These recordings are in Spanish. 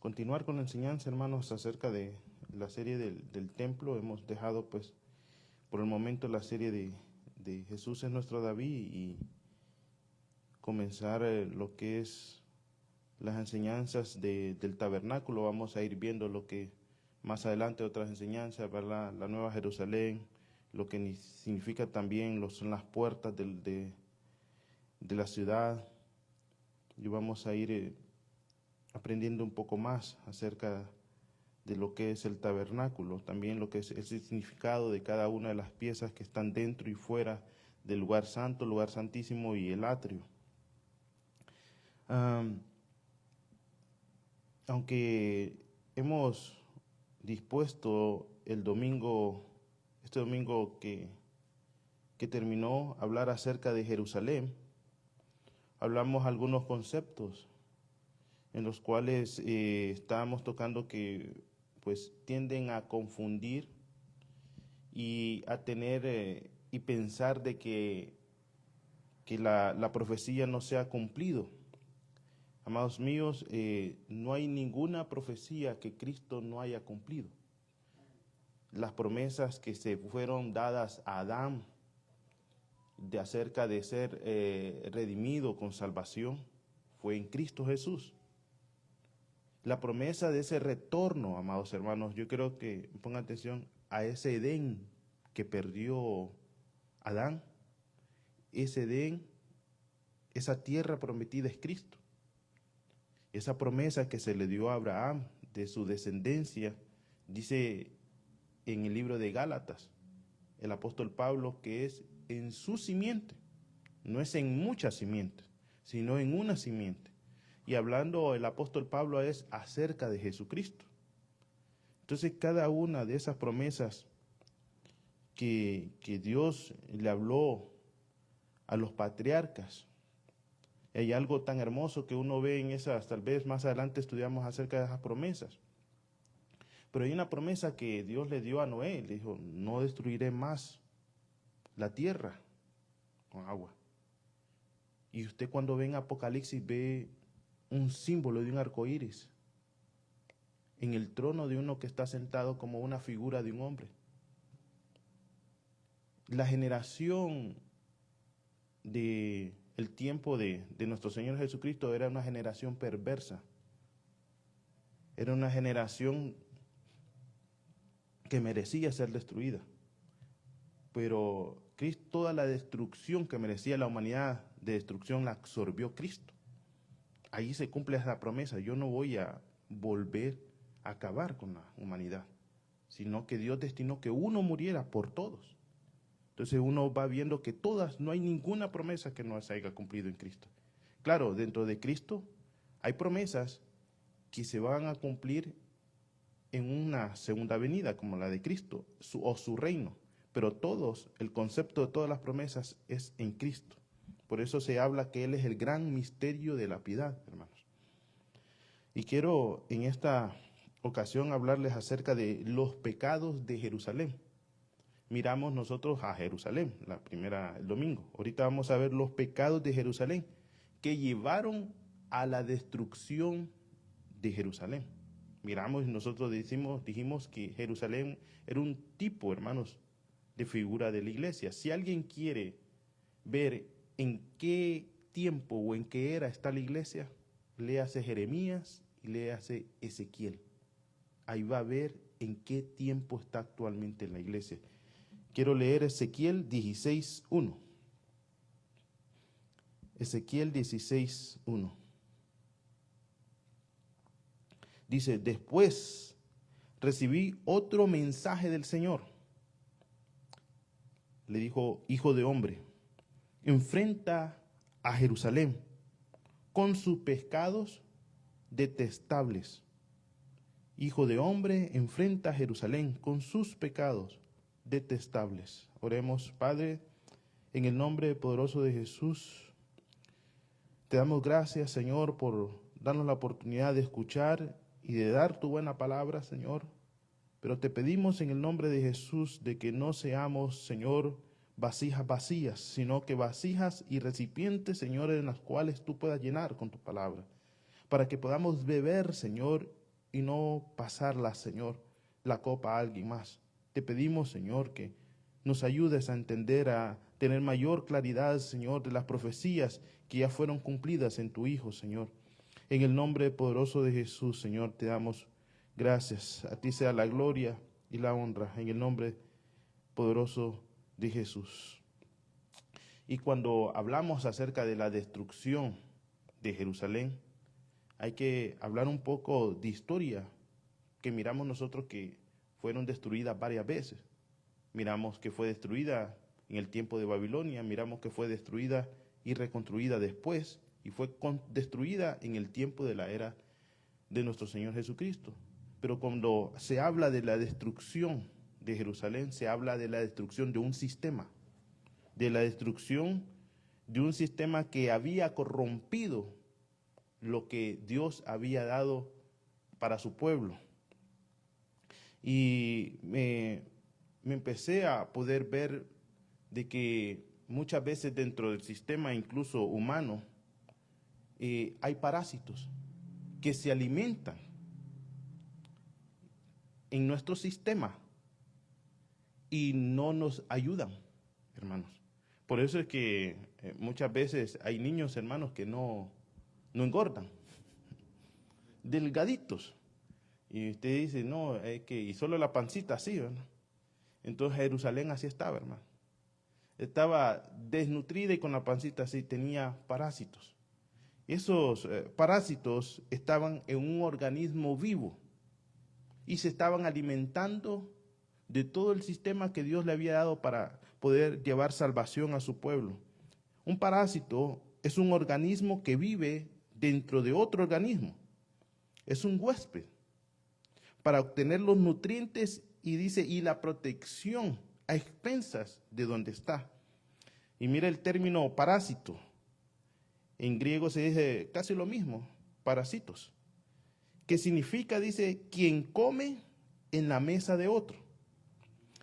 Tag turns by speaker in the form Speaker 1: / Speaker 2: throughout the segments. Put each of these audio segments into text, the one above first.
Speaker 1: continuar con la enseñanza, hermanos, acerca de la serie del templo. Hemos dejado, pues, por el momento la serie de Jesús es nuestro David y comenzar lo que es las enseñanzas del tabernáculo. Vamos a ir viendo lo que más adelante otras enseñanzas, ¿verdad? La Nueva Jerusalén, lo que significa también son las puertas de la ciudad. Y vamos a ir aprendiendo un poco más acerca de lo que es el tabernáculo, también lo que es el significado de cada una de las piezas que están dentro y fuera del lugar santo, lugar santísimo y el atrio. Aunque hemos dispuesto este domingo que terminó, hablar acerca de Jerusalén, hablamos algunos conceptos en los cuales estábamos tocando que pues tienden a confundir y a tener y pensar de que la profecía no se ha cumplido. Amados míos, no hay ninguna profecía que Cristo no haya cumplido. Las promesas que se fueron dadas a Adán acerca de ser redimido con salvación fue en Cristo Jesús. La promesa de ese retorno, amados hermanos, yo creo que pongan atención a ese Edén que perdió Adán. Ese Edén, esa tierra prometida es Cristo. Esa promesa que se le dio a Abraham de su descendencia, dice en el libro de Gálatas, el apóstol Pablo, que es en su simiente, no es en muchas simientes, sino en una simiente. Y hablando el apóstol Pablo es acerca de Jesucristo. Entonces cada una de esas promesas que Dios le habló a los patriarcas, hay algo tan hermoso que uno ve en esas, tal vez más adelante estudiamos acerca de esas promesas. Pero hay una promesa que Dios le dio a Noé, le dijo, no destruiré más la tierra con agua. Y usted cuando ve en Apocalipsis ve un símbolo de un arco iris en el trono de uno que está sentado como una figura de un hombre. La generación el tiempo de nuestro Señor Jesucristo era una generación perversa. Era una generación que merecía ser destruida. Pero Cristo, toda la destrucción que merecía la humanidad de destrucción la absorbió Cristo. Ahí se cumple esa promesa. Yo no voy a volver a acabar con la humanidad, sino que Dios destinó que uno muriera por todos. Entonces uno va viendo que no hay ninguna promesa que no se haya cumplido en Cristo. Claro, dentro de Cristo hay promesas que se van a cumplir en una segunda venida, como la de Cristo, o su reino. Pero el concepto de todas las promesas es en Cristo. Por eso se habla que Él es el gran misterio de la piedad, hermanos. Y quiero en esta ocasión hablarles acerca de los pecados de Jerusalén. Miramos nosotros a Jerusalén, el domingo. Ahorita vamos a ver los pecados de Jerusalén que llevaron a la destrucción de Jerusalén. Miramos, nosotros dijimos que Jerusalén era un tipo, hermanos, de figura de la iglesia. Si alguien quiere ver en qué tiempo o en qué era está la iglesia, léase Jeremías y léase Ezequiel. Ahí va a ver en qué tiempo está actualmente la iglesia. Quiero leer Ezequiel 16:1. Ezequiel 16:1. Dice, después recibí otro mensaje del Señor. Le dijo, hijo de hombre, enfrenta a Jerusalén con sus pecados detestables. Hijo de hombre, enfrenta a Jerusalén con sus pecados detestables. Oremos, Padre, en el nombre poderoso de Jesús. Te damos gracias, Señor, por darnos la oportunidad de escuchar y de dar tu buena palabra, Señor. Pero te pedimos en el nombre de Jesús de que no seamos, Señor, vasijas vacías, sino que vasijas y recipientes, Señor, en las cuales tú puedas llenar con tu palabra. Para que podamos beber, Señor, y no pasarla, Señor, la copa a alguien más. Te pedimos, Señor, que nos ayudes a entender, a tener mayor claridad, Señor, de las profecías que ya fueron cumplidas en tu Hijo, Señor. En el nombre poderoso de Jesús, Señor, te damos gracias. A ti sea la gloria y la honra, en el nombre poderoso de Jesús. Y cuando hablamos acerca de la destrucción de Jerusalén, hay que hablar un poco de historia, que miramos nosotros que fueron destruidas varias veces. Miramos que fue destruida en el tiempo de Babilonia, miramos que fue destruida y reconstruida después, y fue destruida en el tiempo de la era de nuestro Señor Jesucristo. Pero cuando se habla de la destrucción de Jerusalén, se habla de la destrucción de un sistema, de la destrucción de un sistema que había corrompido lo que Dios había dado para su pueblo. Y me empecé a poder ver de que muchas veces dentro del sistema, incluso humano, hay parásitos que se alimentan en nuestro sistema y no nos ayudan, hermanos. Por eso es que muchas veces hay niños, hermanos, que no engordan, delgaditos. Y usted dice, no, es que, y solo la pancita así, ¿verdad? Entonces Jerusalén así estaba, hermano. Estaba desnutrida y con la pancita así, tenía parásitos. Esos parásitos estaban en un organismo vivo y se estaban alimentando de todo el sistema que Dios le había dado para poder llevar salvación a su pueblo. Un parásito es un organismo que vive dentro de otro organismo. Es un huésped para obtener los nutrientes y dice, y la protección a expensas de donde está. Y mira el término parásito. En griego se dice casi lo mismo, parásitos, que significa, dice, quien come en la mesa de otro,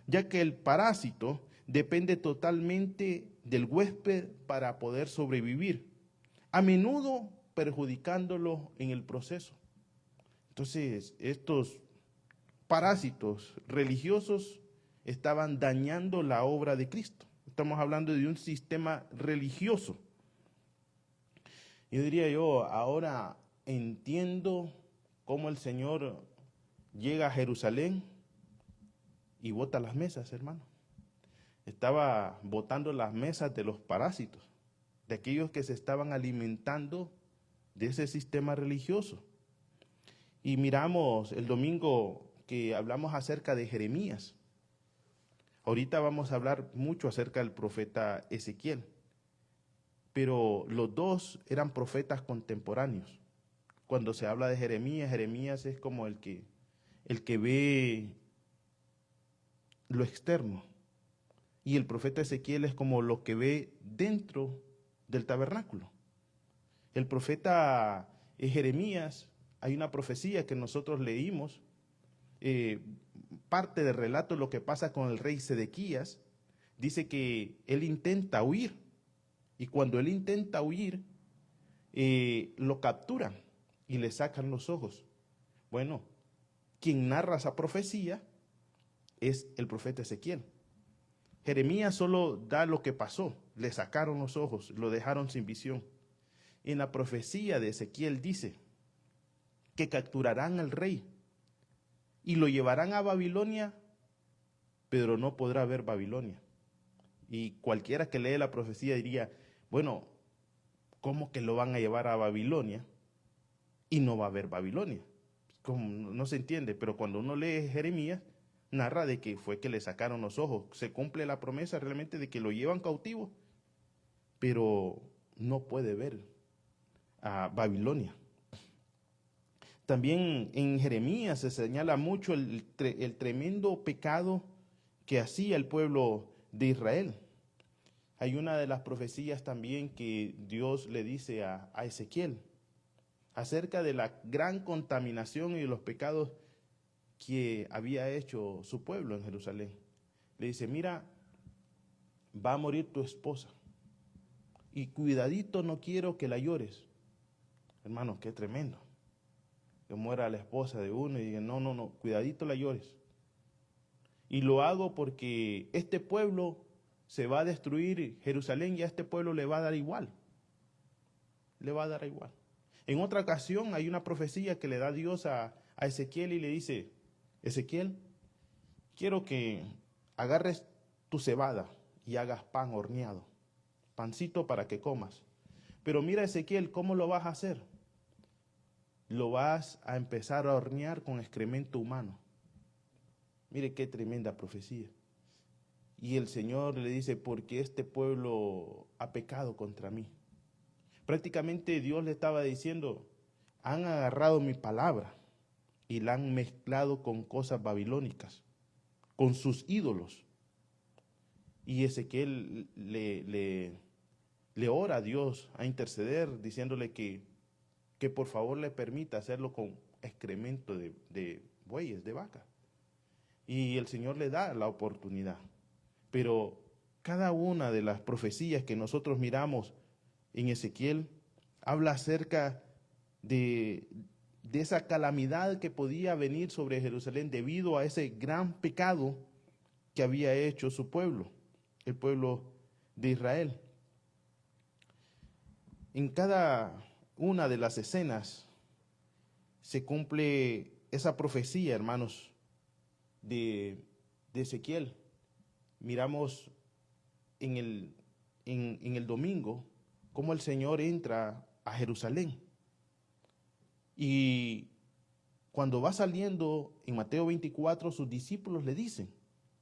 Speaker 1: ya que el parásito depende totalmente del huésped para poder sobrevivir, a menudo perjudicándolo en el proceso. Entonces, estos parásitos religiosos estaban dañando la obra de Cristo. Estamos hablando de un sistema religioso. Yo diría ahora entiendo cómo el Señor llega a Jerusalén y bota las mesas, hermano. Estaba botando las mesas de los parásitos, de aquellos que se estaban alimentando de ese sistema religioso. Y miramos el domingo que hablamos acerca de Jeremías. Ahorita vamos a hablar mucho acerca del profeta Ezequiel. Pero los dos eran profetas contemporáneos. Cuando se habla de Jeremías, Jeremías es como el que ve lo externo. Y el profeta Ezequiel es como lo que ve dentro del tabernáculo. El profeta Jeremías, hay una profecía que nosotros leímos, parte del relato de lo que pasa con el rey Sedequías, dice que él intenta huir. Y cuando él intenta huir, lo capturan y le sacan los ojos. Bueno, quien narra esa profecía es el profeta Ezequiel. Jeremías solo da lo que pasó, le sacaron los ojos, lo dejaron sin visión. En la profecía de Ezequiel dice que capturarán al rey y lo llevarán a Babilonia, pero no podrá ver Babilonia. Y cualquiera que lee la profecía diría, bueno, ¿cómo que lo van a llevar a Babilonia y no va a haber Babilonia? Como no se entiende, pero cuando uno lee Jeremías, narra de que fue que le sacaron los ojos. Se cumple la promesa realmente de que lo llevan cautivo, pero no puede ver a Babilonia. También en Jeremías se señala mucho el tremendo pecado que hacía el pueblo de Israel. Hay una de las profecías también que Dios le dice a Ezequiel acerca de la gran contaminación y de los pecados que había hecho su pueblo en Jerusalén. Le dice, mira, va a morir tu esposa y cuidadito no quiero que la llores. Hermanos, qué tremendo. que muera la esposa de uno y digan, no, no, no, cuidadito la llores. Y lo hago porque este pueblo se va a destruir, Jerusalén, y a este pueblo le va a dar igual. Le va a dar igual. En otra ocasión hay una profecía que le da Dios a Ezequiel y le dice, Ezequiel, quiero que agarres tu cebada y hagas pan horneado, pancito para que comas. Pero mira, Ezequiel, ¿cómo lo vas a hacer? Lo vas a empezar a hornear con excremento humano. Mire qué tremenda profecía. Y el Señor le dice, porque este pueblo ha pecado contra mí. Prácticamente Dios le estaba diciendo, han agarrado mi palabra y la han mezclado con cosas babilónicas, con sus ídolos. Y Ezequiel le ora a Dios a interceder, diciéndole que por favor le permita hacerlo con excremento de bueyes, de vaca. Y el Señor le da la oportunidad. Pero cada una de las profecías que nosotros miramos en Ezequiel habla acerca de esa calamidad que podía venir sobre Jerusalén debido a ese gran pecado que había hecho su pueblo, el pueblo de Israel. En cada una de las escenas se cumple esa profecía, hermanos, de Ezequiel. Miramos en el domingo cómo el Señor entra a Jerusalén. Y cuando va saliendo en Mateo 24, sus discípulos le dicen,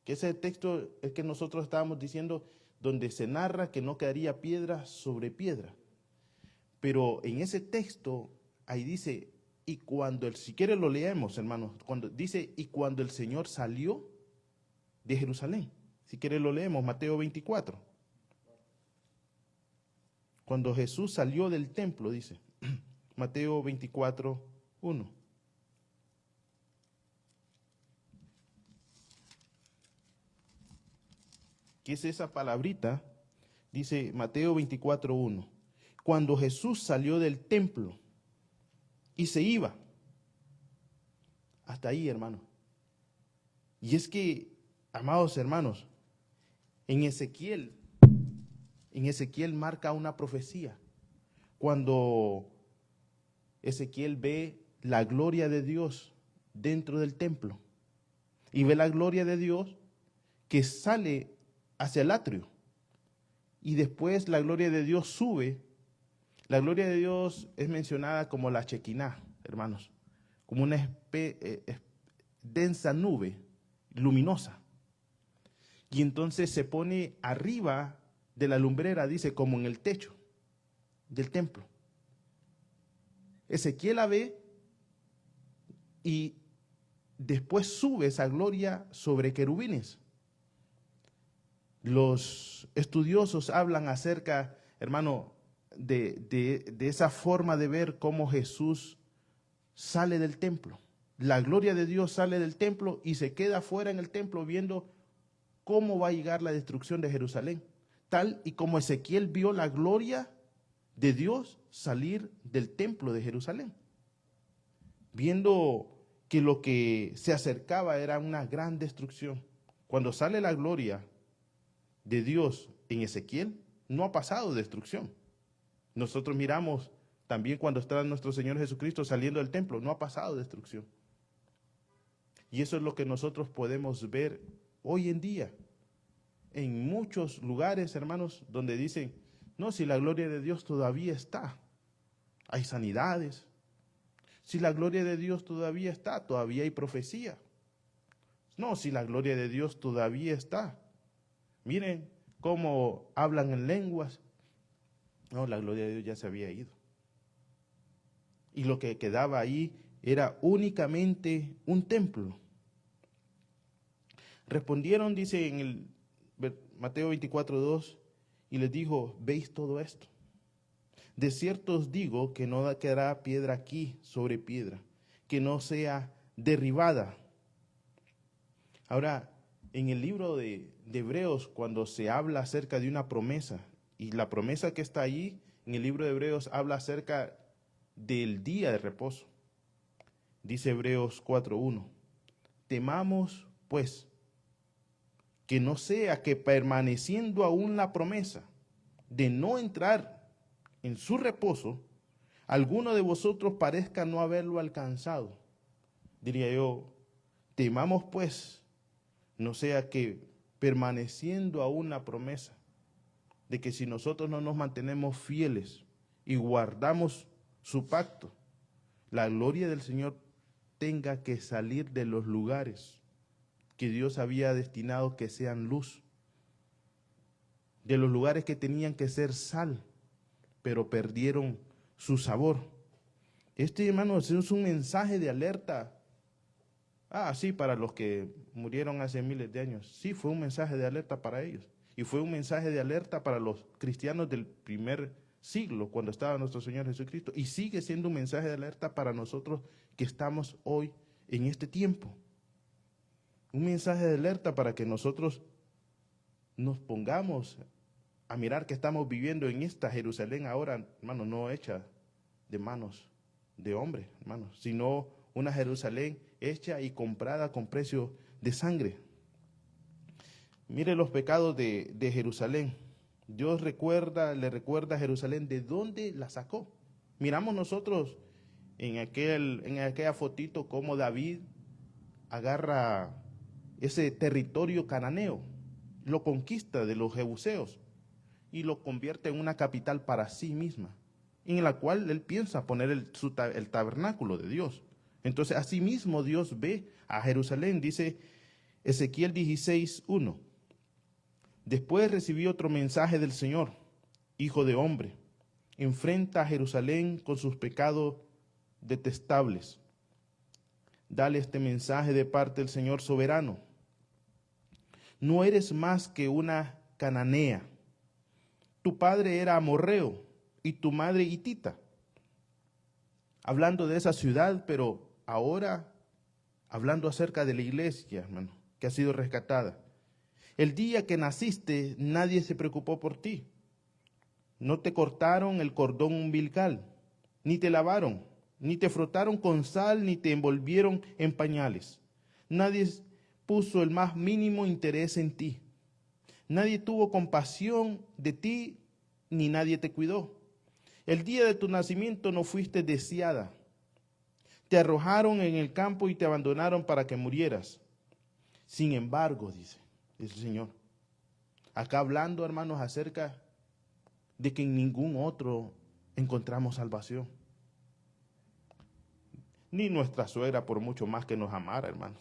Speaker 1: que ese texto es que nosotros estábamos diciendo, donde se narra que no quedaría piedra sobre piedra. Pero en ese texto, ahí dice, y cuando, si quiere lo leemos, hermanos, cuando dice, y cuando el Señor salió de Jerusalén. Si quiere lo leemos, Mateo 24. Cuando Jesús salió del templo, dice, Mateo 24, 1. ¿Qué es esa palabrita? Dice Mateo 24, 1. Cuando Jesús salió del templo y se iba. Hasta ahí, hermano. Y es que, amados hermanos, en Ezequiel marca una profecía. Cuando Ezequiel ve la gloria de Dios dentro del templo y ve la gloria de Dios que sale hacia el atrio y después la gloria de Dios sube. La gloria de Dios es mencionada como la Shekinah, hermanos, como una densa nube luminosa. Y entonces se pone arriba de la lumbrera, dice, como en el techo del templo. Ezequiel la ve y después sube esa gloria sobre querubines. Los estudiosos hablan acerca, hermano, de esa forma de ver cómo Jesús sale del templo. La gloria de Dios sale del templo y se queda fuera en el templo viendo cómo va a llegar la destrucción de Jerusalén. Tal y como Ezequiel vio la gloria de Dios salir del templo de Jerusalén. Viendo que lo que se acercaba era una gran destrucción. Cuando sale la gloria de Dios en Ezequiel, no ha pasado destrucción. Nosotros miramos también cuando está nuestro Señor Jesucristo saliendo del templo, no ha pasado destrucción. Y eso es lo que nosotros podemos ver hoy en día. En muchos lugares, hermanos, donde dicen, no, si la gloria de Dios todavía está, hay sanidades. Si la gloria de Dios todavía está, todavía hay profecía. No, si la gloria de Dios todavía está. Miren cómo hablan en lenguas. No, la gloria de Dios ya se había ido. Y lo que quedaba ahí era únicamente un templo. Respondieron, dice en el Mateo 24:2, y les dijo, ¿veis todo esto? De cierto os digo que no quedará piedra aquí sobre piedra, que no sea derribada. Ahora, en el libro de Hebreos, cuando se habla acerca de una promesa, y la promesa que está ahí, en el libro de Hebreos, habla acerca del día de reposo. Dice Hebreos 4:1. Temamos, pues, que no sea que permaneciendo aún la promesa de no entrar en su reposo, alguno de vosotros parezca no haberlo alcanzado. Diría yo, temamos pues, no sea que permaneciendo aún la promesa de que si nosotros no nos mantenemos fieles y guardamos su pacto, la gloria del Señor tenga que salir de los lugares que Dios había destinado que sean luz, de los lugares que tenían que ser sal, pero perdieron su sabor. Hermanos, es un mensaje de alerta. Sí, para los que murieron hace miles de años. Sí, fue un mensaje de alerta para ellos. Y fue un mensaje de alerta para los cristianos del primer siglo, cuando estaba nuestro Señor Jesucristo. Y sigue siendo un mensaje de alerta para nosotros que estamos hoy en este tiempo. Un mensaje de alerta para que nosotros nos pongamos a mirar que estamos viviendo en esta Jerusalén ahora, hermano, no hecha de manos de hombre, hermano, sino una Jerusalén hecha y comprada con precio de sangre. Mire los pecados de Jerusalén. Dios le recuerda a Jerusalén de dónde la sacó. Miramos nosotros en aquella fotito cómo David agarra ese territorio cananeo, lo conquista de los jebuseos y lo convierte en una capital para sí misma, en la cual él piensa poner el tabernáculo de Dios. Entonces, asimismo Dios ve a Jerusalén, dice Ezequiel 16:1. Después recibí otro mensaje del Señor, hijo de hombre, enfrenta a Jerusalén con sus pecados detestables. Dale este mensaje de parte del Señor soberano. No eres más que una cananea. Tu padre era amorreo y tu madre hitita. Hablando de esa ciudad, pero ahora hablando acerca de la iglesia, hermano, que ha sido rescatada. El día que naciste, nadie se preocupó por ti. No te cortaron el cordón umbilical, ni te lavaron, ni te frotaron con sal, ni te envolvieron en pañales. Nadie puso el más mínimo interés en ti. Nadie tuvo compasión de ti, ni nadie te cuidó. El día de tu nacimiento no fuiste deseada. Te arrojaron en el campo y te abandonaron para que murieras. Sin embargo, dice el Señor, acá hablando, hermanos, acerca de que en ningún otro encontramos salvación. Ni nuestra suegra, por mucho más que nos amara, hermanos.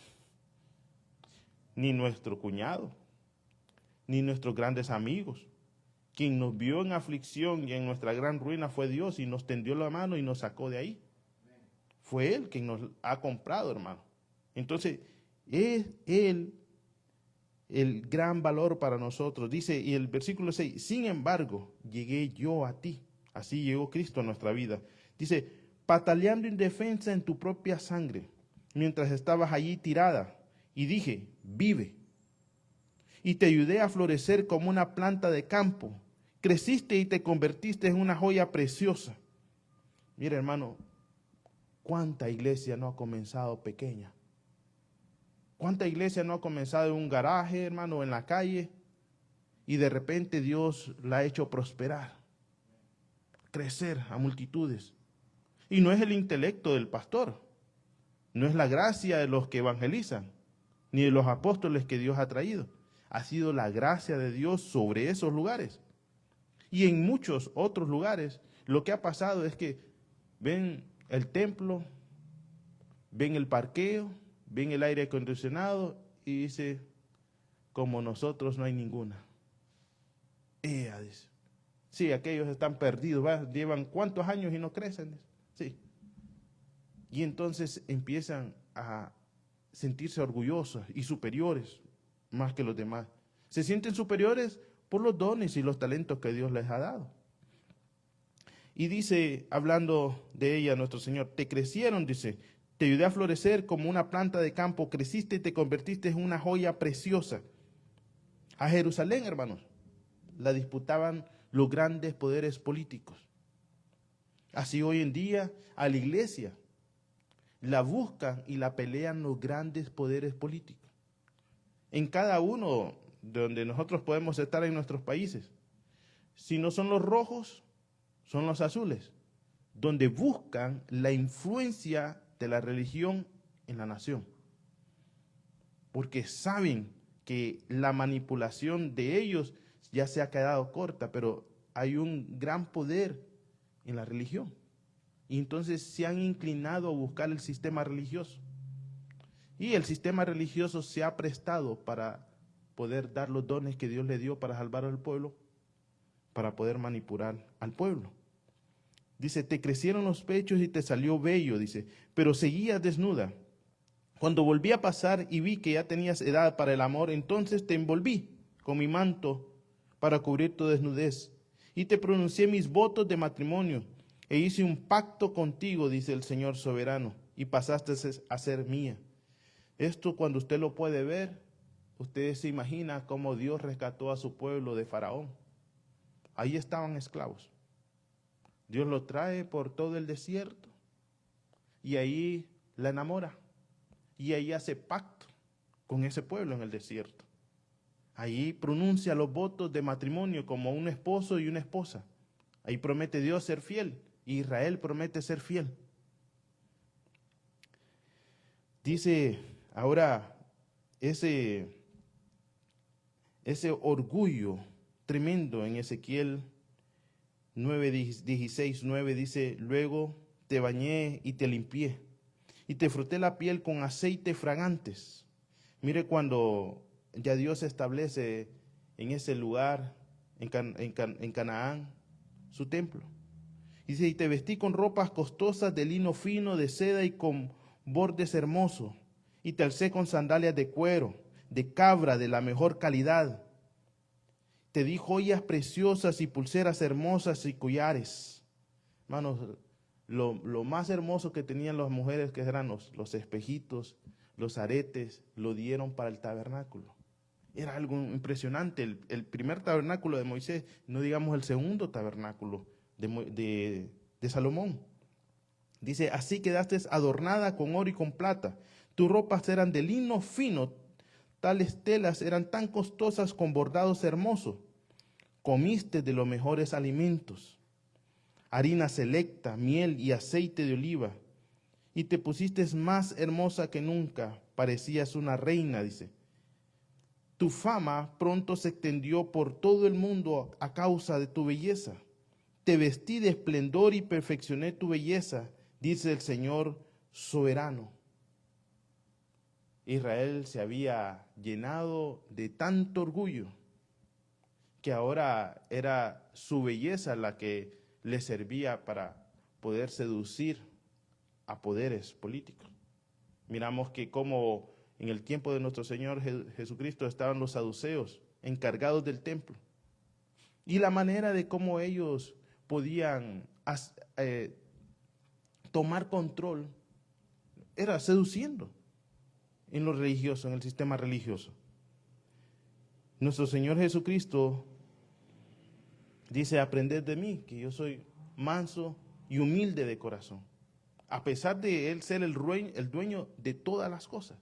Speaker 1: Ni nuestro cuñado, ni nuestros grandes amigos. Quien nos vio en aflicción y en nuestra gran ruina fue Dios y nos tendió la mano y nos sacó de ahí. Fue Él quien nos ha comprado, hermano. Entonces, es Él el gran valor para nosotros. Dice, y el versículo 6, sin embargo, llegué yo a ti. Así llegó Cristo a nuestra vida. Dice, pataleando indefensa en tu propia sangre, mientras estabas allí tirada. Y dije, vive. Y te ayudé a florecer como una planta de campo. Creciste y te convertiste en una joya preciosa. Mira, hermano, ¿cuánta iglesia no ha comenzado pequeña? ¿Cuánta iglesia no ha comenzado en un garaje, hermano, en la calle? Y de repente Dios la ha hecho prosperar, crecer a multitudes. Y no es el intelecto del pastor, no es la gracia de los que evangelizan, ni de los apóstoles que Dios ha traído. Ha sido la gracia de Dios sobre esos lugares. Y en muchos otros lugares lo que ha pasado es que ven el templo, ven el parqueo, ven el aire acondicionado y dice, como nosotros no hay ninguna. Ella dice, sí, aquellos están perdidos, llevan cuántos años y no crecen. Sí. Y entonces empiezan a sentirse orgullosos y superiores más que los demás. Se sienten superiores por los dones y los talentos que Dios les ha dado. Y dice, hablando de ella, nuestro Señor, te crecieron, dice, te ayudé a florecer como una planta de campo, creciste y te convertiste en una joya preciosa. A Jerusalén, hermanos, la disputaban los grandes poderes políticos. Así hoy en día a la iglesia la buscan y la pelean los grandes poderes políticos. En cada uno de donde nosotros podemos estar en nuestros países, si no son los rojos, son los azules, donde buscan la influencia de la religión en la nación. Porque saben que la manipulación de ellos ya se ha quedado corta, pero hay un gran poder en la religión. Y entonces se han inclinado a buscar el sistema religioso. Y el sistema religioso se ha prestado para poder dar los dones que Dios le dio para salvar al pueblo, para poder manipular al pueblo. Dice, te crecieron los pechos y te salió vello, dice, pero seguías desnuda. Cuando volví a pasar y vi que ya tenías edad para el amor, entonces te envolví con mi manto para cubrir tu desnudez. Y te pronuncié mis votos de matrimonio e hice un pacto contigo, dice el Señor soberano, y pasaste a ser mía. Esto cuando usted lo puede ver, usted se imagina cómo Dios rescató a su pueblo de Faraón. Ahí estaban esclavos. Dios lo trae por todo el desierto y ahí la enamora. Y ahí hace pacto con ese pueblo en el desierto. Ahí pronuncia los votos de matrimonio como un esposo y una esposa. Ahí promete Dios ser fiel. Y Israel promete ser fiel. Dice ahora ese orgullo tremendo en Ezequiel 9:16, dice, luego te bañé y te limpié y te froté la piel con aceite fragantes. Mire cuando ya Dios establece en ese lugar, en Canaán, su templo. Dice, y te vestí con ropas costosas de lino fino, de seda y con bordes hermosos. Y te alcé con sandalias de cuero, de cabra, de la mejor calidad. Te di joyas preciosas y pulseras hermosas y collares. Hermanos, lo más hermoso que tenían las mujeres, que eran los espejitos, los aretes, lo dieron para el tabernáculo. Era algo impresionante. El primer tabernáculo de Moisés, no digamos el segundo tabernáculo de Salomón. Dice, así quedaste adornada con oro y con plata. Tus ropas eran de lino fino, tales telas eran tan costosas con bordados hermosos. Comiste de los mejores alimentos, harina selecta, miel y aceite de oliva. Y te pusiste más hermosa que nunca, parecías una reina, dice. Tu fama pronto se extendió por todo el mundo a causa de tu belleza. Te vestí de esplendor y perfeccioné tu belleza, dice el Señor soberano. Israel se había llenado de tanto orgullo que ahora era su belleza la que le servía para poder seducir a poderes políticos. Miramos que como en el tiempo de nuestro Señor Jesucristo estaban los saduceos encargados del templo. Y la manera de cómo ellos podían tomar control era seduciendo en lo religioso, en el sistema religioso. Nuestro Señor Jesucristo dice, aprended de mí, que yo soy manso y humilde de corazón. A pesar de Él ser el dueño de todas las cosas,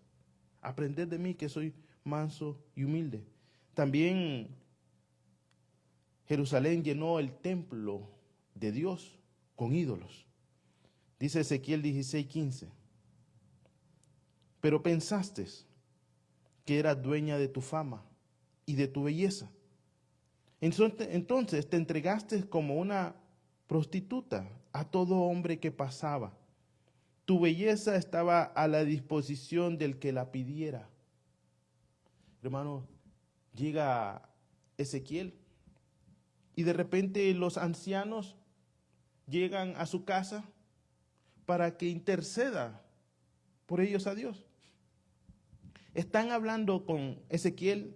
Speaker 1: aprended de mí que soy manso y humilde. También Jerusalén llenó el templo de Dios con ídolos. Dice Ezequiel 16:15. Pero pensaste que eras dueña de tu fama y de tu belleza. Entonces te entregaste como una prostituta a todo hombre que pasaba. Tu belleza estaba a la disposición del que la pidiera. Hermano, llega Ezequiel y de repente los ancianos llegan a su casa para que interceda por ellos a Dios. Están hablando con Ezequiel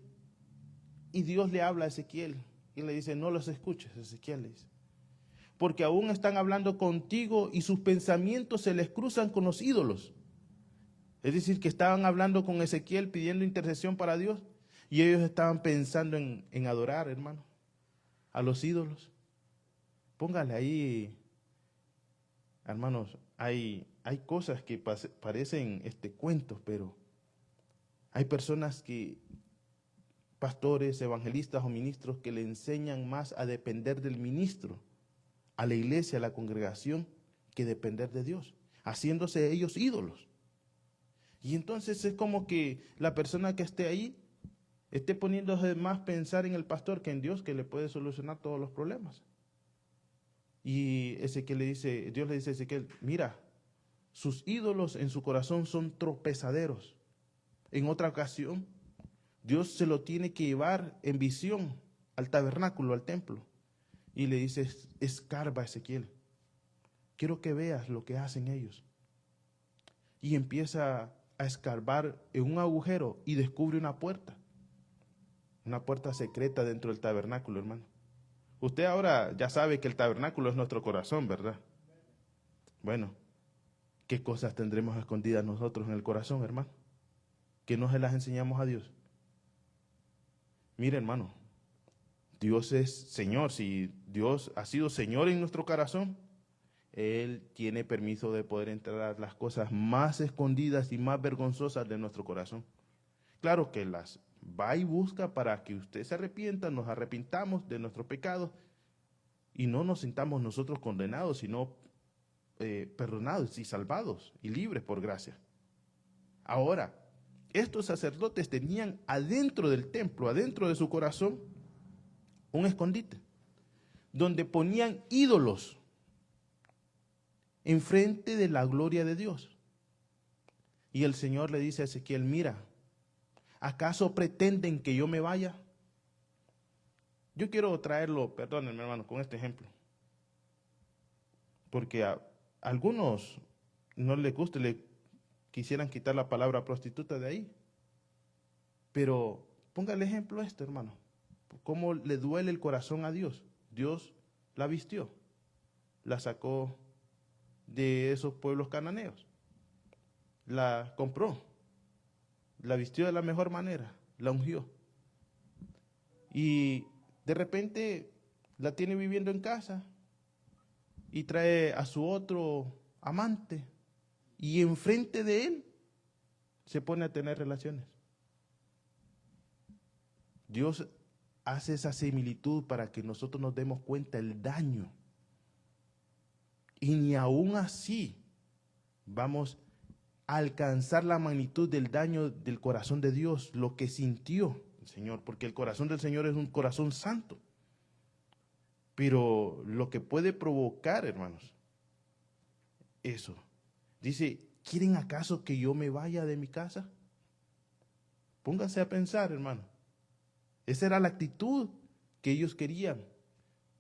Speaker 1: y Dios le habla a Ezequiel y le dice, no los escuches, Ezequiel le dice, porque aún están hablando contigo y sus pensamientos se les cruzan con los ídolos. Es decir, que estaban hablando con Ezequiel pidiendo intercesión para Dios y ellos estaban pensando en adorar, hermano, a los ídolos. Póngale ahí, hermanos, hay hay cosas que parecen cuentos, pero hay personas pastores, evangelistas o ministros, que le enseñan más a depender del ministro, a la iglesia, a la congregación, que depender de Dios, haciéndose ellos ídolos. Y entonces es como que la persona que esté ahí esté poniéndose más pensar en el pastor que en Dios, que le puede solucionar todos los problemas. Y Dios le dice a Ezequiel, mira, sus ídolos en su corazón son tropezaderos. En otra ocasión, Dios se lo tiene que llevar en visión al tabernáculo, al templo. Y le dice, escarba, Ezequiel, quiero que veas lo que hacen ellos. Y empieza a escarbar en un agujero y descubre una puerta secreta dentro del tabernáculo, hermano. Usted ahora ya sabe que el tabernáculo es nuestro corazón, ¿verdad? Bueno, ¿qué cosas tendremos escondidas nosotros en el corazón, hermano? Que no se las enseñamos a Dios. Mire, hermano, Dios es Señor. Si Dios ha sido Señor en nuestro corazón, Él tiene permiso de poder entrar a las cosas más escondidas y más vergonzosas de nuestro corazón. Claro que las va y busca para que usted se arrepienta, nos arrepintamos de nuestros pecados y no nos sintamos nosotros condenados, sino perdonados y salvados y libres por gracia. Ahora, estos sacerdotes tenían adentro del templo, adentro de su corazón, un escondite, donde ponían ídolos enfrente de la gloria de Dios. Y el Señor le dice a Ezequiel, mira, ¿acaso pretenden que yo me vaya? Yo quiero traerlo, perdónenme hermano, con este ejemplo. Porque a algunos no les gusta, le quisieran quitar la palabra prostituta de ahí. Pero ponga el ejemplo hermano. Cómo le duele el corazón a Dios. Dios la vistió, la sacó de esos pueblos cananeos, la compró, la vistió de la mejor manera, la ungió. Y de repente la tiene viviendo en casa y trae a su otro amante y enfrente de él se pone a tener relaciones. Dios hace esa similitud para que nosotros nos demos cuenta del daño. Y ni aún así vamos a alcanzar la magnitud del daño del corazón de Dios, lo que sintió el Señor, porque el corazón del Señor es un corazón santo. Pero lo que puede provocar, hermanos, eso. Dice, ¿quieren acaso que yo me vaya de mi casa? Pónganse a pensar, hermano. Esa era la actitud que ellos querían.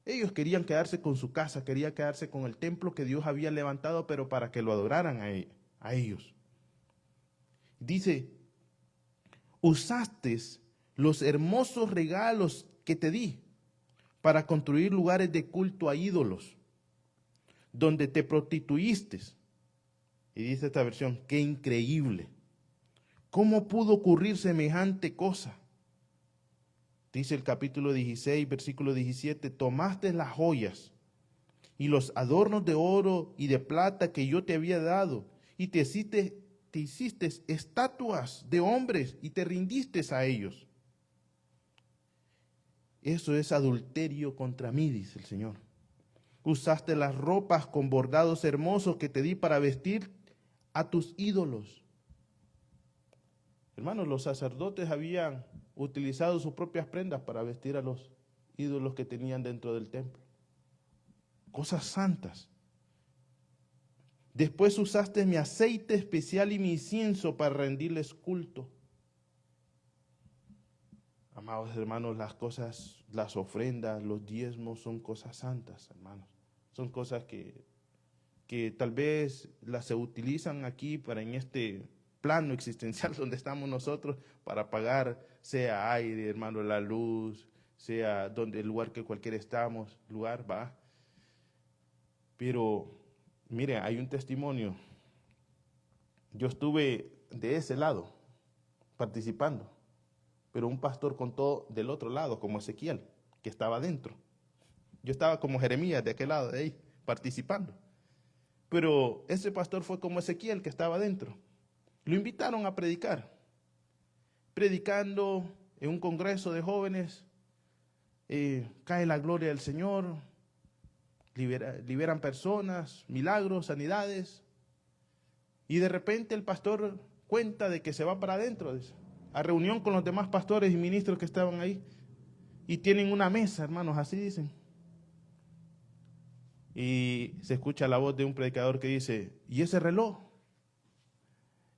Speaker 1: Ellos querían quedarse con su casa, querían quedarse con el templo que Dios había levantado, pero para que lo adoraran a ellos. Dice, usaste los hermosos regalos que te di para construir lugares de culto a ídolos, donde te prostituiste. Y dice esta versión, qué increíble. ¿Cómo pudo ocurrir semejante cosa? Dice el capítulo 16, versículo 17, tomaste las joyas y los adornos de oro y de plata que yo te había dado y te hiciste estatuas de hombres y te rindiste a ellos. Eso es adulterio contra mí, dice el Señor. Usaste las ropas con bordados hermosos que te di para vestir a tus ídolos. Hermanos, los sacerdotes habían utilizado sus propias prendas para vestir a los ídolos que tenían dentro del templo. Cosas santas. Después usaste mi aceite especial y mi incienso para rendirles culto. Amados hermanos, las cosas, las ofrendas, los diezmos son cosas santas, hermanos. Son cosas que tal vez las se utilizan aquí para en este plano existencial donde estamos nosotros para pagar, sea aire, hermano, la luz, sea donde el lugar que cualquiera lugar va. Pero, mire, hay un testimonio. Yo estuve de ese lado, participando, pero un pastor contó del otro lado, como Ezequiel, que estaba adentro. Yo estaba como Jeremías de aquel lado de ahí, participando. Pero ese pastor fue como Ezequiel, que estaba adentro. Lo invitaron a predicar. Predicando en un congreso de jóvenes, cae la gloria del Señor, liberan personas, milagros, sanidades. Y de repente el pastor cuenta de que se va para adentro, dice, a reunión con los demás pastores y ministros que estaban ahí. Y tienen una mesa, hermanos, así dicen. Y se escucha la voz de un predicador que dice, ¿y ese reloj?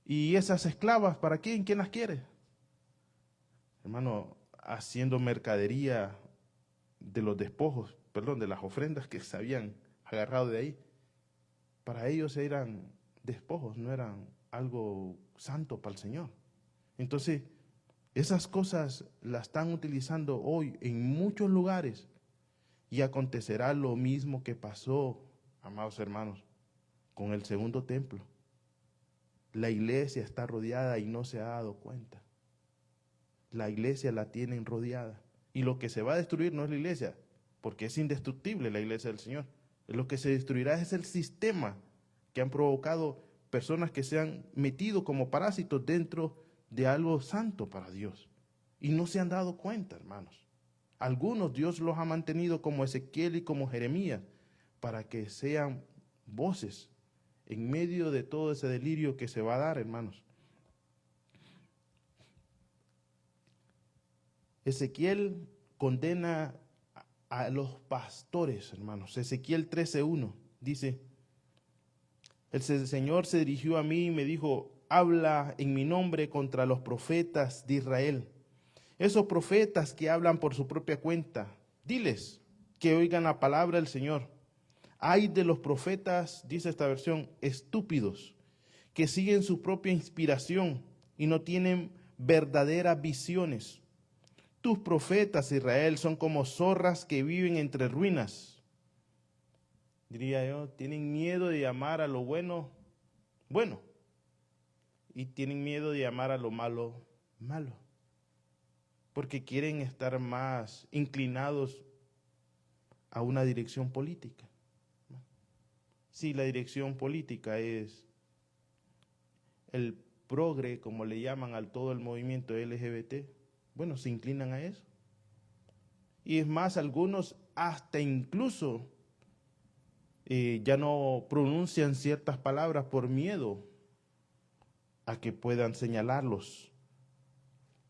Speaker 1: ¿Y esas esclavas para quién? ¿Quién las quiere? Hermano, haciendo mercadería de los despojos, perdón, de las ofrendas que se habían agarrado de ahí. Para ellos eran despojos, no eran algo santo para el Señor. Entonces, esas cosas las están utilizando hoy en muchos lugares y acontecerá lo mismo que pasó, amados hermanos, con el segundo templo. La iglesia está rodeada y no se ha dado cuenta. La iglesia la tienen rodeada. Y lo que se va a destruir no es la iglesia, porque es indestructible la iglesia del Señor. Lo que se destruirá es el sistema que han provocado personas que se han metido como parásitos dentro de algo santo para Dios. Y no se han dado cuenta, hermanos. Algunos Dios los ha mantenido como Ezequiel y como Jeremías, para que sean voces en medio de todo ese delirio que se va a dar, hermanos. Ezequiel condena a los pastores, hermanos. Ezequiel 13:1 dice, el Señor se dirigió a mí y me dijo, habla en mi nombre contra los profetas de Israel. Esos profetas que hablan por su propia cuenta, diles que oigan la palabra del Señor. Ay de los profetas, dice esta versión, estúpidos, que siguen su propia inspiración y no tienen verdaderas visiones. Tus profetas, Israel, son como zorras que viven entre ruinas. Diría yo, tienen miedo de llamar a lo bueno, bueno, y tienen miedo de llamar a lo malo, malo, porque quieren estar más inclinados a una dirección política. Si la dirección política es el progre, como le llaman al todo el movimiento LGBT, bueno, se inclinan a eso. Y es más, algunos hasta incluso ya no pronuncian ciertas palabras por miedo a que puedan señalarlos,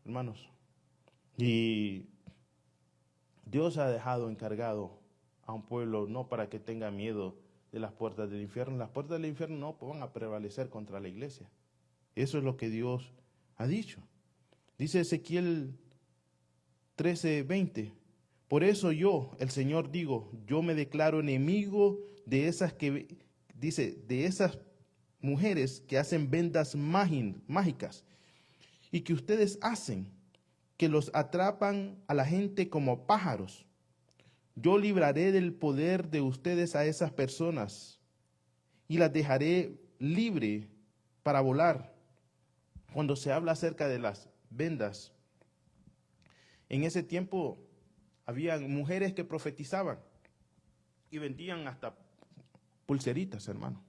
Speaker 1: hermanos. Y Dios ha dejado encargado a un pueblo no para que tenga miedo de las puertas del infierno. Las puertas del infierno no van a prevalecer contra la iglesia. Eso es lo que Dios ha dicho. Dice Ezequiel 13:20. Por eso yo, el Señor, digo, yo me declaro enemigo de esas que, dice, de esas mujeres que hacen vendas mágicas y que ustedes hacen, que los atrapan a la gente como pájaros. Yo libraré del poder de ustedes a esas personas y las dejaré libre para volar. Cuando se habla acerca de las vendas, en ese tiempo había mujeres que profetizaban y vendían hasta pulseritas, hermano.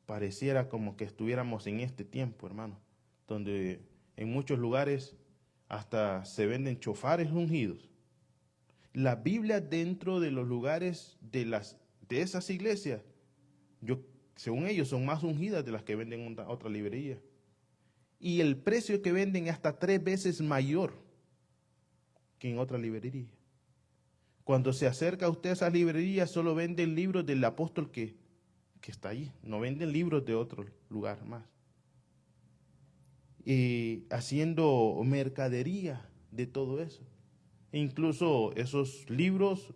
Speaker 1: Pareciera como que estuviéramos en este tiempo, hermano, donde en muchos lugares hasta se venden chofares ungidos. La Biblia dentro de los lugares de esas iglesias, según ellos, son más ungidas de las que venden en otra librería. Y el precio que venden es hasta 3 veces mayor que en otra librería. Cuando se acerca a usted a esas librerías, solo venden libros del apóstol que está ahí. No venden libros de otro lugar más. Y haciendo mercadería de todo eso. E incluso esos libros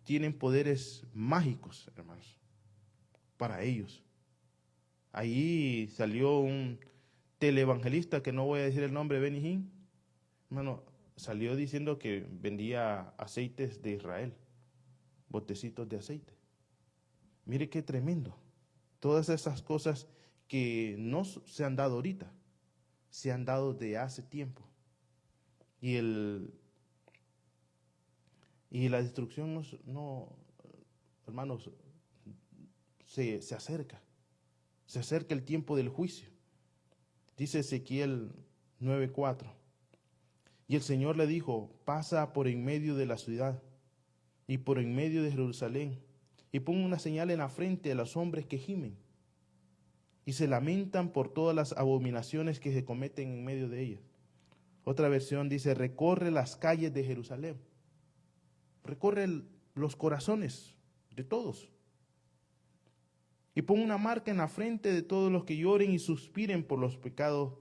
Speaker 1: tienen poderes mágicos, hermanos, para ellos. Ahí salió un televangelista, que no voy a decir el nombre, Benny Hinn, hermano, salió diciendo que vendía aceites de Israel, botecitos de aceite. Mire qué tremendo. Todas esas cosas que no se han dado ahorita, se han dado de hace tiempo. Y la destrucción no, hermanos, se acerca. Se acerca el tiempo del juicio. Dice Ezequiel 9:4. Y el Señor le dijo, pasa por en medio de la ciudad y por en medio de Jerusalén y pon una señal en la frente de los hombres que gimen y se lamentan por todas las abominaciones que se cometen en medio de ellas. Otra versión dice, recorre las calles de Jerusalén. Recorre los corazones de todos. Y pon una marca en la frente de todos los que lloren y suspiren por los pecados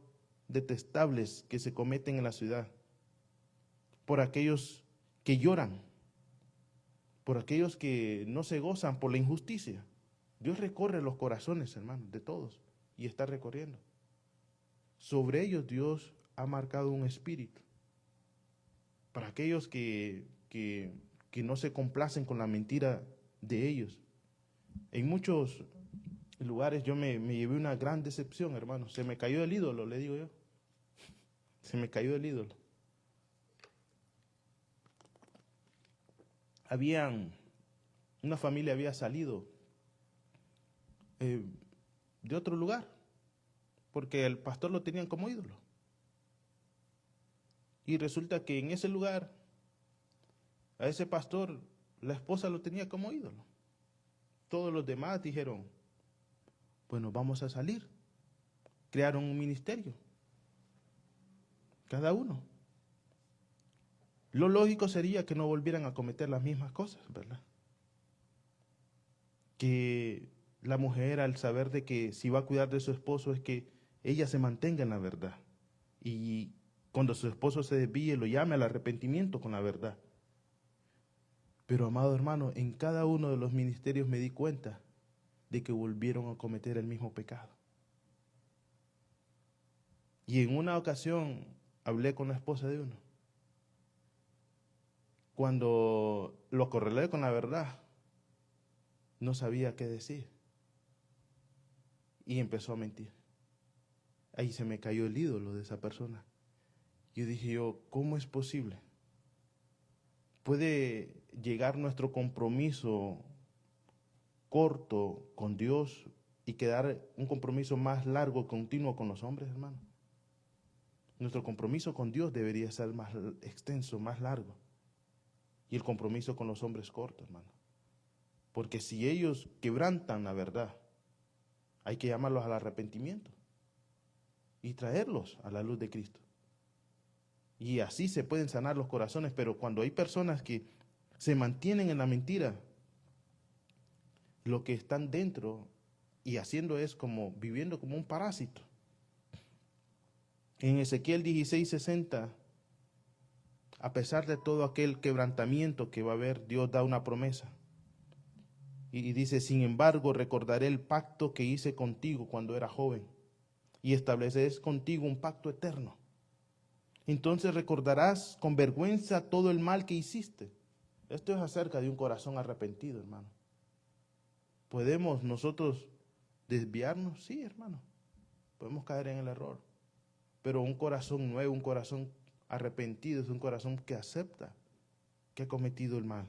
Speaker 1: detestables que se cometen en la ciudad. Por aquellos que lloran, por aquellos que no se gozan por la injusticia. Dios recorre los corazones, hermanos, de todos, y está recorriendo. Sobre ellos Dios ha marcado un espíritu. Para aquellos que no se complacen con la mentira de ellos. En muchos lugares yo me llevé una gran decepción, hermano. Se me cayó el ídolo, le digo yo. Se me cayó el ídolo. Una familia había salido de otro lugar, porque el pastor lo tenían como ídolo. Y resulta que en ese lugar, a ese pastor, la esposa lo tenía como ídolo. Todos los demás dijeron, bueno, vamos a salir. Crearon un ministerio, cada uno. Lo lógico sería que no volvieran a cometer las mismas cosas, ¿verdad? Que la mujer, al saber de que si va a cuidar de su esposo, es que ella se mantenga en la verdad. Y cuando su esposo se desvíe, lo llame al arrepentimiento con la verdad. Pero, amado hermano, en cada uno de los ministerios me di cuenta de que volvieron a cometer el mismo pecado. Y en una ocasión hablé con la esposa de uno. Cuando lo acorralé con la verdad, no sabía qué decir. Y empezó a mentir. Ahí se me cayó el ídolo de esa persona. Yo dije ¿cómo es posible? ¿Puede llegar nuestro compromiso corto con Dios y quedar un compromiso más largo, continuo con los hombres, hermano? Nuestro compromiso con Dios debería ser más extenso, más largo. Y el compromiso con los hombres corto, hermano. Porque si ellos quebrantan la verdad, hay que llamarlos al arrepentimiento y traerlos a la luz de Cristo. Y así se pueden sanar los corazones, pero cuando hay personas que se mantienen en la mentira, lo que están dentro y haciendo es como viviendo como un parásito. En Ezequiel 16:60, a pesar de todo aquel quebrantamiento que va a haber, Dios da una promesa. Y dice, sin embargo, recordaré el pacto que hice contigo cuando era joven y estableceré contigo un pacto eterno. Entonces recordarás con vergüenza todo el mal que hiciste. Esto es acerca de un corazón arrepentido, hermano. ¿Podemos nosotros desviarnos? Sí, hermano. Podemos caer en el error. Pero un corazón nuevo, un corazón arrepentido, es un corazón que acepta que ha cometido el mal.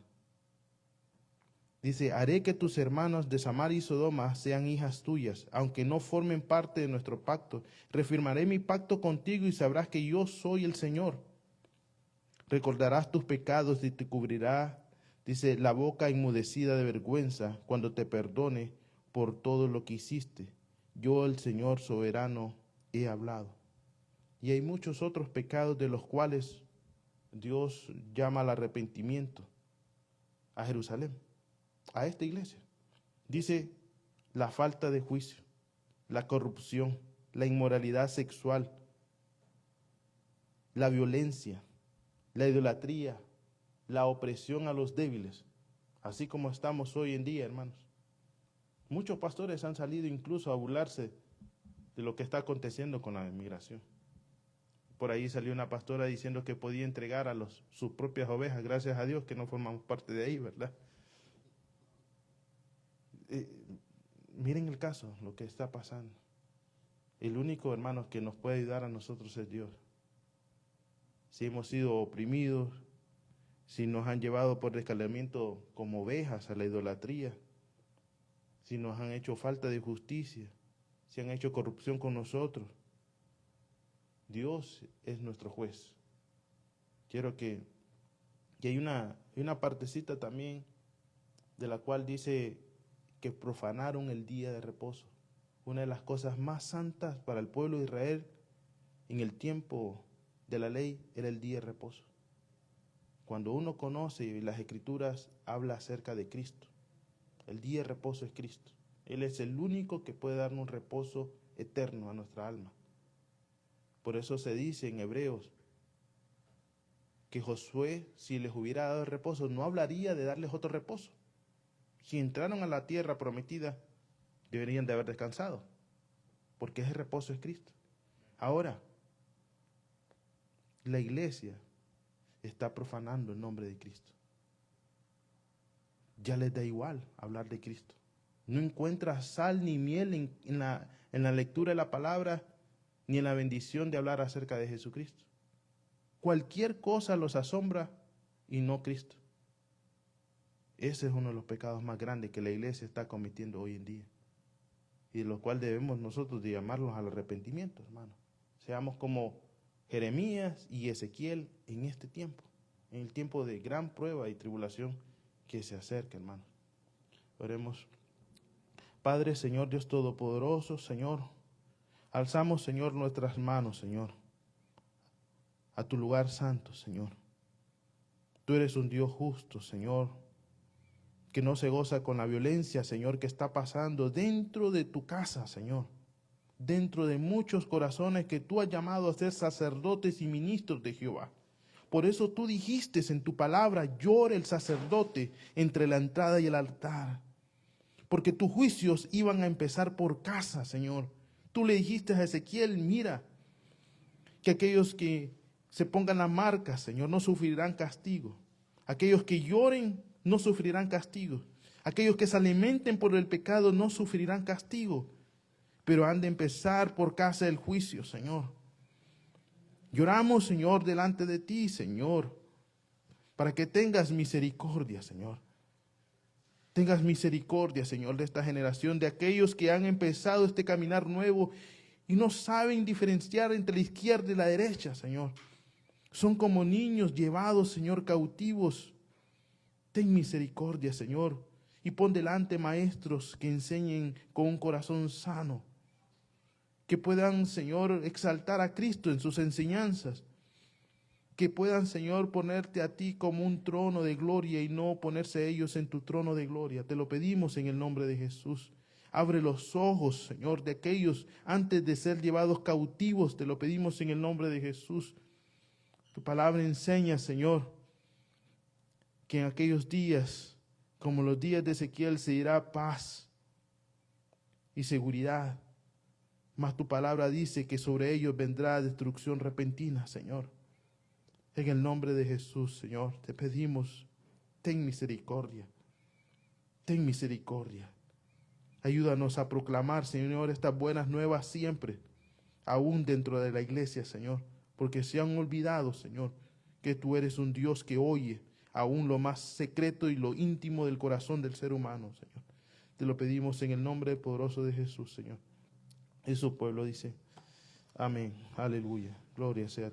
Speaker 1: Dice, haré que tus hermanos de Samaria y Sodoma sean hijas tuyas, aunque no formen parte de nuestro pacto. Reafirmaré mi pacto contigo y sabrás que yo soy el Señor. Recordarás tus pecados y te cubrirá, dice, la boca enmudecida de vergüenza cuando te perdone por todo lo que hiciste. Yo, el Señor soberano, he hablado. Y hay muchos otros pecados de los cuales Dios llama al arrepentimiento a Jerusalén, a esta iglesia. Dice la falta de juicio, la corrupción, la inmoralidad sexual, la violencia, la idolatría, la opresión a los débiles, así como estamos hoy en día, hermanos. Muchos pastores han salido incluso a burlarse de lo que está aconteciendo con la inmigración. Por ahí salió una pastora diciendo que podía entregar a sus propias ovejas, gracias a Dios que no formamos parte de ahí, ¿verdad? Miren el caso, lo que está pasando. El único, hermanos, que nos puede ayudar a nosotros es Dios. Si hemos sido oprimidos, si nos han llevado por descalamiento como ovejas a la idolatría, si nos han hecho falta de justicia, si han hecho corrupción con nosotros. Dios es nuestro juez. Quiero que hay una partecita también de la cual dice que profanaron el día de reposo. Una de las cosas más santas para el pueblo de Israel en el tiempo de la ley era el día de reposo. Cuando uno conoce y las Escrituras habla acerca de Cristo, el día de reposo es Cristo. Él es el único que puede darnos un reposo eterno a nuestra alma. Por eso se dice en Hebreos que Josué, si les hubiera dado el reposo, no hablaría de darles otro reposo. Si entraron a la tierra prometida, deberían de haber descansado, porque ese reposo es Cristo. Ahora, la iglesia está profanando el nombre de Cristo. Ya les da igual hablar de Cristo. No encuentra sal ni miel en la lectura de la palabra, ni en la bendición de hablar acerca de Jesucristo. Cualquier cosa los asombra y no Cristo. Ese es uno de los pecados más grandes que la iglesia está cometiendo hoy en día, y de lo cual debemos nosotros de llamarlos al arrepentimiento, hermano. Seamos como Jeremías y Ezequiel en este tiempo, en el tiempo de gran prueba y tribulación que se acerca, hermano. Oremos. Padre, Señor Dios Todopoderoso, Señor, alzamos, Señor, nuestras manos, Señor, a tu lugar santo, Señor. Tú eres un Dios justo, Señor, que no se goza con la violencia, Señor, que está pasando dentro de tu casa, Señor, dentro de muchos corazones que tú has llamado a ser sacerdotes y ministros de Jehová. Por eso tú dijiste en tu palabra, llora el sacerdote entre la entrada y el altar, porque tus juicios iban a empezar por casa, Señor. Tú le dijiste a Ezequiel, mira, que aquellos que se pongan la marca, Señor, no sufrirán castigo. Aquellos que lloren no sufrirán castigo. Aquellos que se alimenten por el pecado no sufrirán castigo. Pero han de empezar por casa del juicio, Señor. Lloramos, Señor, delante de ti, Señor, para que tengas misericordia, Señor. Tengas misericordia, Señor, de esta generación, de aquellos que han empezado este caminar nuevo y no saben diferenciar entre la izquierda y la derecha, Señor. Son como niños llevados, Señor, cautivos. Ten misericordia, Señor, y pon delante maestros que enseñen con un corazón sano, que puedan, Señor, exaltar a Cristo en sus enseñanzas, que puedan, Señor, ponerte a ti como un trono de gloria y no ponerse ellos en tu trono de gloria. Te lo pedimos en el nombre de Jesús. Abre los ojos, Señor, de aquellos antes de ser llevados cautivos. Te lo pedimos en el nombre de Jesús. Tu palabra enseña, Señor, que en aquellos días, como los días de Ezequiel, se irá paz y seguridad. Mas tu palabra dice que sobre ellos vendrá destrucción repentina, Señor. En el nombre de Jesús, Señor, te pedimos, ten misericordia. Ten misericordia. Ayúdanos a proclamar, Señor, estas buenas nuevas siempre, aún dentro de la iglesia, Señor, porque se han olvidado, Señor, que tú eres un Dios que oye aún lo más secreto y lo íntimo del corazón del ser humano, Señor. Te lo pedimos en el nombre poderoso de Jesús, Señor. Y su pueblo dice, amén, aleluya, gloria sea a ti.